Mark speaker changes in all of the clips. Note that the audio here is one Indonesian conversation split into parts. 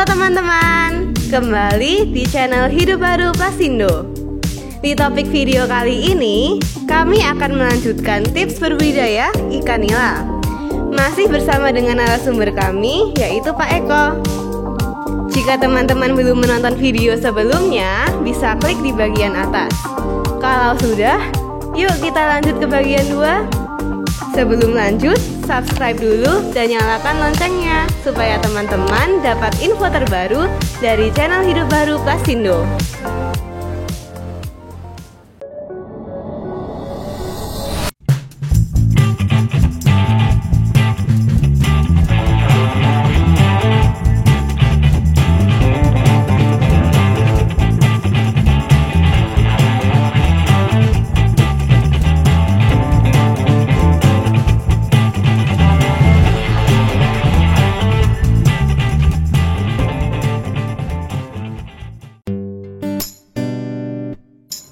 Speaker 1: Halo teman-teman, kembali di channel Hidup Baru Plasindo. Di topik video kali ini, kami akan melanjutkan tips berbudidaya ikan nila. Masih bersama dengan narasumber kami, yaitu Pak Eko. Jika teman-teman belum menonton video sebelumnya, bisa klik di bagian atas. Kalau sudah, yuk kita lanjut ke bagian 2. Sebelum lanjut, subscribe dulu dan nyalakan loncengnya supaya teman-teman dapat info terbaru dari channel Hidup Baru Plasindo.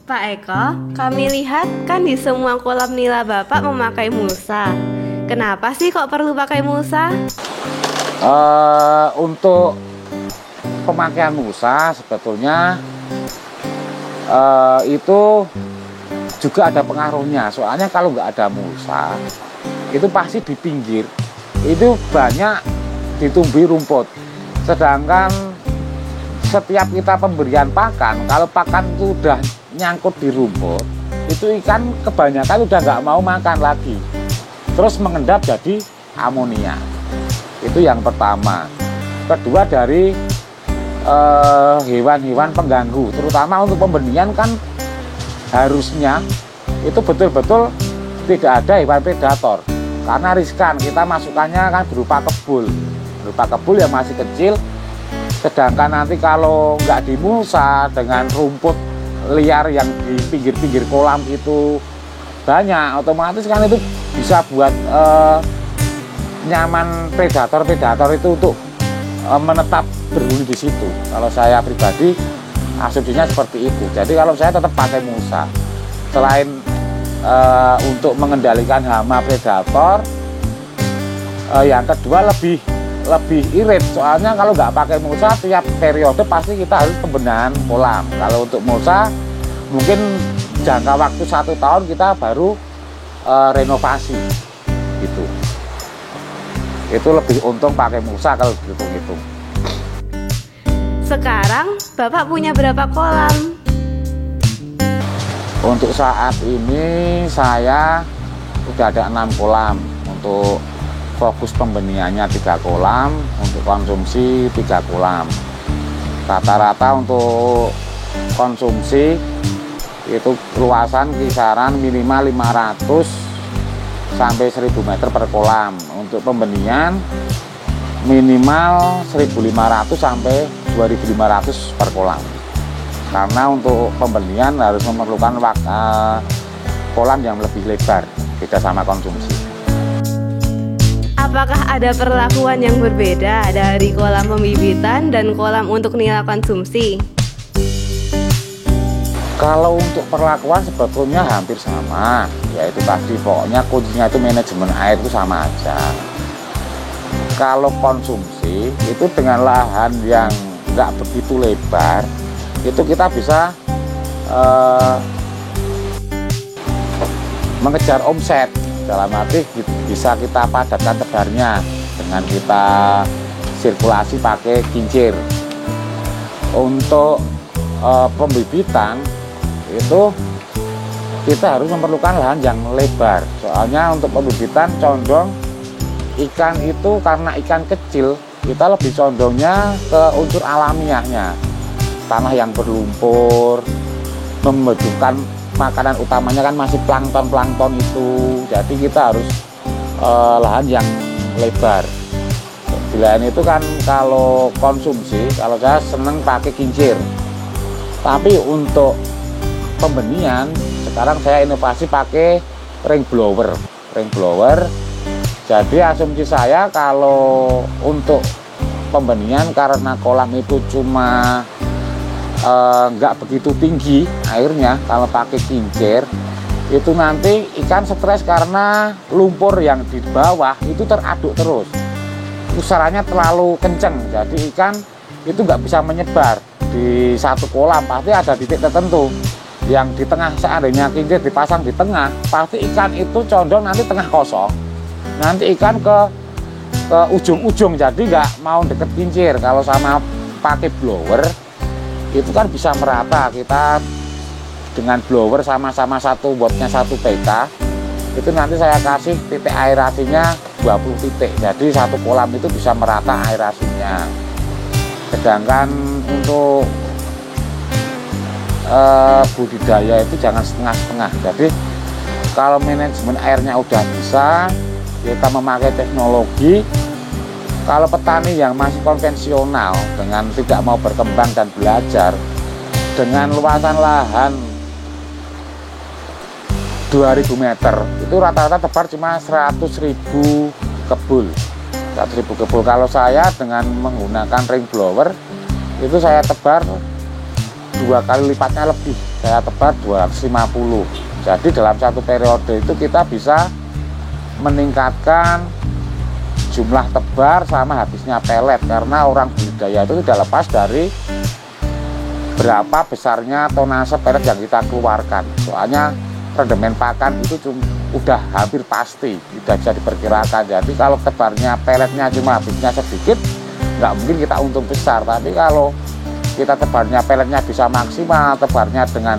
Speaker 1: Pak Eko, kami lihat kan di semua kolam nila Bapak memakai mulsa. Kenapa sih kok perlu pakai mulsa?
Speaker 2: Untuk pemakaian mulsa sebetulnya itu juga ada pengaruhnya. Soalnya kalau nggak ada mulsa, itu pasti di pinggir itu banyak ditumbuhi rumput. Sedangkan setiap kita pemberian pakan, kalau pakan itu udah nyangkut di rumput, itu ikan kebanyakan udah nggak mau makan lagi, terus mengendap jadi amonia. Itu yang pertama. Kedua, dari hewan-hewan pengganggu, terutama untuk pembenihan kan harusnya itu betul-betul tidak ada hewan predator, karena riskan. Kita masukannya kan berupa kebul yang masih kecil. Sedangkan nanti kalau nggak dimulsa dengan rumput liar yang di pinggir-pinggir kolam itu banyak, otomatis kan itu bisa buat nyaman predator itu untuk menetap berhuni di situ. Kalau saya pribadi asumsinya seperti itu. Jadi kalau saya tetap pakai mulsa, selain untuk mengendalikan hama predator, yang kedua lebih irit. Soalnya kalau nggak pakai mulsa, tiap periode pasti kita harus pembenahan kolam. Kalau untuk mulsa mungkin jangka waktu 1 tahun kita baru renovasi gitu. Itu lebih untung pakai mulsa kalau dihitung-hitung.
Speaker 1: Sekarang Bapak punya berapa kolam?
Speaker 2: Untuk saat ini saya udah ada 6 kolam. Untuk fokus pembenihannya 3 kolam, untuk konsumsi 3 kolam. Rata-rata untuk konsumsi itu luasan kisaran minimal 500 sampai 1000 meter per kolam. Untuk pembenihan minimal 1500 sampai 2500 per kolam. Karena untuk pembenihan harus memerlukan kolam yang lebih lebar, beda sama konsumsi.
Speaker 1: Apakah ada perlakuan yang berbeda dari kolam pembibitan dan kolam untuk nila konsumsi?
Speaker 2: Kalau untuk perlakuan sebetulnya hampir sama, yaitu tadi pokoknya kuncinya itu manajemen air itu sama aja. Kalau konsumsi itu dengan lahan yang nggak begitu lebar, itu kita bisa mengejar omset. Dalam arti bisa kita padatkan tebarnya dengan kita sirkulasi pakai kincir. Untuk pembibitan itu kita harus memerlukan lahan yang lebar. Soalnya untuk pembibitan condong ikan itu, karena ikan kecil kita lebih condongnya ke unsur alamiahnya. Tanah yang berlumpur, membutuhkan makanan utamanya kan masih plankton itu. Jadi kita harus lahan yang lebar. Selain itu kan kalau konsumsi, kalau saya seneng pakai kincir. Tapi untuk pembenihan sekarang saya inovasi pakai ring blower. Jadi asumsi saya kalau untuk pembenihan, karena kolam itu cuma nggak begitu tinggi airnya, kalau pakai kincir itu nanti ikan stres karena lumpur yang di bawah itu teraduk terus, pusarannya terlalu kenceng, jadi ikan itu nggak bisa menyebar di satu kolam, pasti ada titik tertentu yang di tengah. Seandainya kincir dipasang di tengah, pasti ikan itu condong nanti tengah kosong, nanti ikan ke ujung-ujung, jadi nggak mau deket kincir. Kalau sama pakai blower itu kan bisa merata. Kita dengan blower sama-sama satu wattnya 1 PK, itu nanti saya kasih titik aerasinya 20 titik, jadi satu kolam itu bisa merata aerasinya. Sedangkan untuk budidaya itu jangan setengah-setengah. Jadi kalau manajemen airnya udah bisa, kita memakai teknologi. Kalau petani yang masih konvensional dengan tidak mau berkembang dan belajar, dengan luasan lahan 2000 meter, itu rata-rata tebar cuma 100.000 kebul. 100.000 kebul. Kalau saya dengan menggunakan ring blower, itu saya tebar 2 kali lipatnya lebih. Saya tebar 250. Jadi dalam satu periode itu kita bisa meningkatkan jumlah tebar sama habisnya pelet, karena orang budidaya itu tidak lepas dari berapa besarnya tonase pelet yang kita keluarkan. Soalnya rendemen pakan itu udah hampir pasti, tidak bisa diperkirakan. Jadi kalau tebarnya peletnya cuma habisnya sedikit, nggak mungkin kita untung besar. Tapi kalau kita tebarnya peletnya bisa maksimal, tebarnya dengan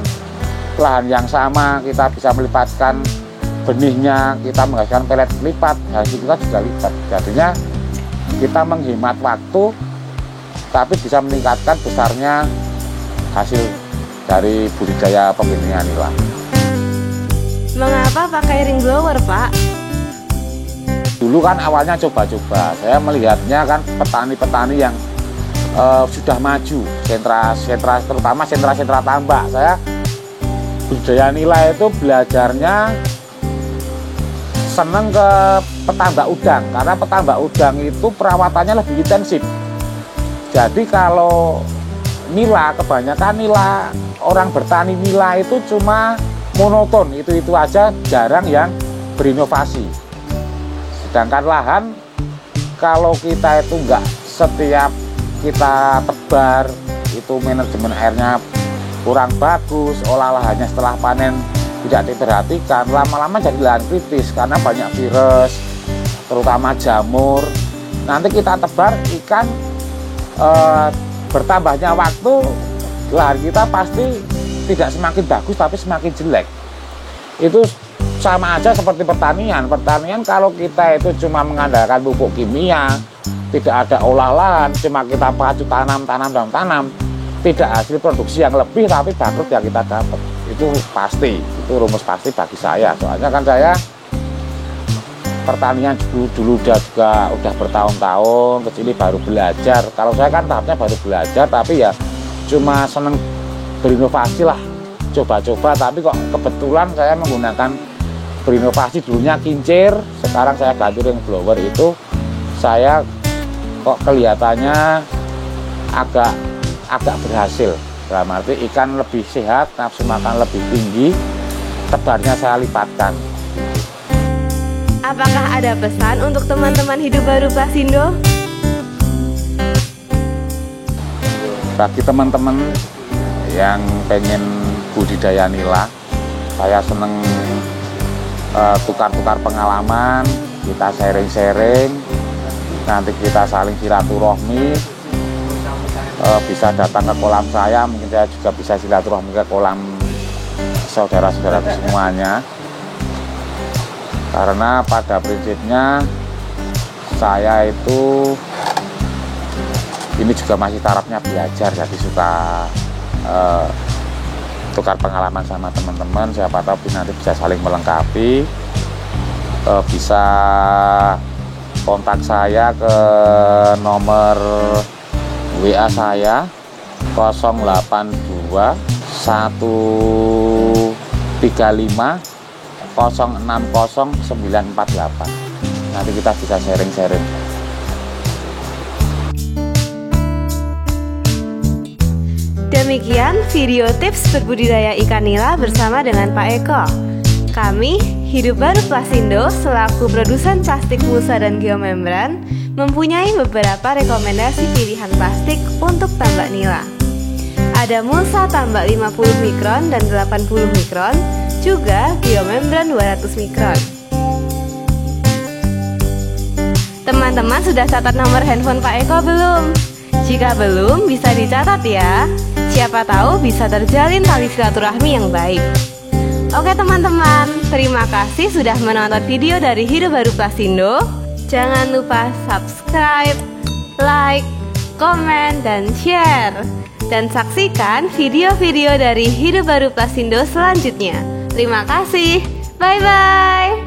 Speaker 2: lahan yang sama, kita bisa melipatkan benihnya, kita menghasilkan pelet lipat, hasil kita juga lipat. Jadinya kita menghemat waktu, tapi bisa meningkatkan besarnya hasil dari budidaya penggilingan nila.
Speaker 1: Mengapa pakai ring blower, Pak?
Speaker 2: Dulu kan awalnya coba-coba, saya melihatnya kan petani-petani yang sudah maju, sentra terutama sentra tambak. Saya budidaya nila itu belajarnya seneng ke petambak udang, karena petambak udang itu perawatannya lebih intensif. Jadi kalau nila, kebanyakan nila, orang bertani nila itu cuma monoton, itu aja, jarang yang berinovasi. Sedangkan lahan, kalau kita itu enggak setiap kita tebar, itu manajemen airnya kurang bagus, olah lahannya setelah panen tidak diperhatikan, lama-lama jadi lahan kritis karena banyak virus, terutama jamur. Nanti kita tebar ikan, bertambahnya waktu, lahan kita pasti tidak semakin bagus tapi semakin jelek. Itu sama aja seperti pertanian. Pertanian kalau kita itu cuma mengandalkan pupuk kimia, tidak ada olah lahan, cuma kita pacu tanam, tidak hasil produksi yang lebih tapi bangkrut yang kita dapat. Itu pasti, itu rumus pasti bagi saya. Soalnya kan saya pertanian dulu juga udah bertahun-tahun, kecil baru belajar. Kalau saya kan tahapnya baru belajar, tapi ya cuma seneng berinovasi lah, coba-coba. Tapi kok kebetulan saya menggunakan berinovasi, dulunya kincir, sekarang saya ganti ring blower. Itu saya kok kelihatannya agak berhasil. Dalam arti ikan lebih sehat, nafsu makan lebih tinggi, tebarnya saya lipatkan.
Speaker 1: Apakah ada pesan untuk teman-teman hidup baru Plasindo?
Speaker 2: Bagi teman-teman yang pengen budidaya nila, saya seneng tukar-tukar pengalaman, kita sharing-sharing, nanti kita saling silaturahmi. Bisa datang ke kolam saya, mungkin saya juga bisa silaturahmi ke kolam saudara-saudara semuanya. Karena pada prinsipnya saya itu ini juga masih tarafnya belajar, jadi suka tukar pengalaman sama teman-teman. Siapa tahu nanti bisa saling melengkapi. Bisa kontak saya ke nomor WA saya 082 135 060 948. Nanti kita bisa sharing-sharing.
Speaker 1: Demikian video tips berbudidaya ikan nila bersama dengan Pak Eko. Kami, Hidup Baru Plasindo, selaku produsen plastik pulsa dan geomembran, mempunyai beberapa rekomendasi pilihan plastik untuk tambak nila. Ada mulsa tambak 50 mikron dan 80 mikron, juga biomembran 200 mikron. Teman-teman sudah catat nomor handphone Pak Eko belum? Jika belum, bisa dicatat ya. Siapa tahu bisa terjalin tali silaturahmi yang baik. Oke teman-teman, terima kasih sudah menonton video dari Hidup Baru Plasindo. Jangan lupa subscribe, like, komen, dan share. Dan saksikan video-video dari Hidup Baru Plasindo selanjutnya. Terima kasih, bye-bye.